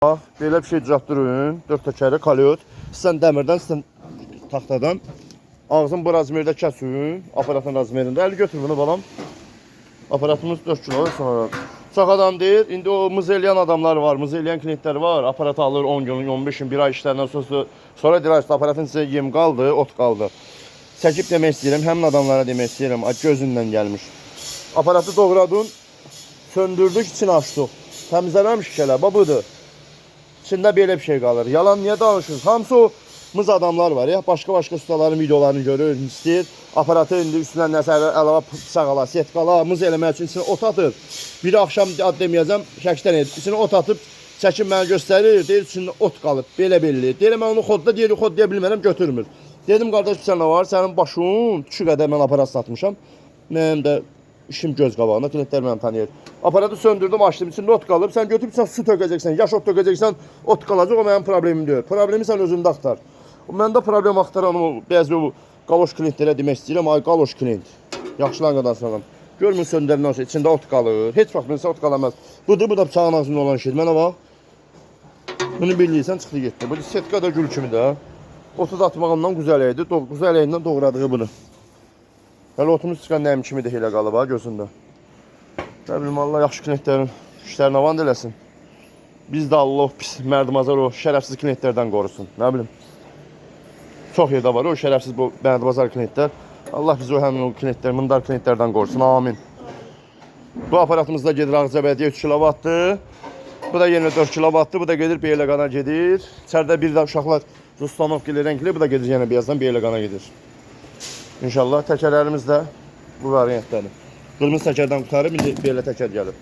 Bax, belə bir şey düzəltdirin. 4 təkəri kalyot. Sən dəmirdən, sən taxtadan. Ağzın bu razmerdə kəsin. Aparatın razmerində. Əli götür bunu balam. Aparatımız 4 kilo sonra. Çox adam deyir. İndi o mız eləyən adamlar var. Mız eləyən klientlər var. Aparatı alır 10 gün, 15 gün, 1 ay işlərdən sonra deyir, aparatın sizə yem qaldı, ot qaldı. Çəkib demək istəyirəm. Həmin adamlara demək istəyirəm. Gözündən gəlmiş. Aparatı doğradın. Söndürdük, içini açdıq. Təmizləməmiş kələ. Budur. İçində belə bir şey qalır. Yalan niyə danışırız? Hamısı o mız adamlar var ya. Başqa ustaların videolarını görür, istəyir. Aparatı indi üstündən nəsə əlavə bıçaq ala, set qala, mız eləmək üçün içine ot atır. Bir akşam ad deməyəcəm, şəkdən edir. İçine ot atıp çəkin mənə göstərir. Deyir, içində ot qalıb. Belə belli. Deyirəm, mən onu xodda deyir, xod deyə bilmərəm, götürmür. Dedim, qardaş, bir sənə var. Sənin başın 2 qədər mən aparat satmışam. Mənim də işim göz qabağında, klientlər məni tanıyır. Aparatı söndürdüm, açdım, içində ot qalıb. Sən götürüb su tökəcəksən, yaş ot tökəcəksən, ot qalacaq, o mənim problemim deyil. Problemi sən özündə axtar. Məndə problem axtaran o bəzi o qaloş klientlərə demək istəyirəm, ay qaloş klient. Yaxşılan qədər sağlam. Görmür söndürəndən sonra içində ot qalır. Heç vaxt bilsə ot qalamaz. Budur, bu da bıçağın ağzında olan şey. Mənə bax. Bunu bilirsən, çıxdı getdi. Bu setka da gül kimi də. Otu da atmağından güzel idi. Güzel əyindən doğradığı bunu. Hələ otumuz çıxan nəyim kimi də elə qalıb ha gözündə. Nə bilim, Allah yaxşı klientlərin işlərini avan eləsin. Biz də Allah pis mərdimazar o şərəfsiz klientlərdən qorusun. Nə bilim. Çox yerdə var o şərəfsiz bu mərdimazar klientlər. Allah bizi o həmin o klientlər, mındar klientlərdən qorusun. Amin. Bu aparatımızda gedir Ağcabədiyə 3 kilovatdır. Bu da yenə 4 kilovatdır. Bu da gedir Beyləqana gedir. İçəridə bir də uşaqlar Ruslanov gilir renkli. Bu da gedir yenə beyazdan Beyləqana gedir. İnşallah təkərlərimiz də bu variantdadır. Qırmızı təkərdən qutarıb, indi belə təkər gəlir.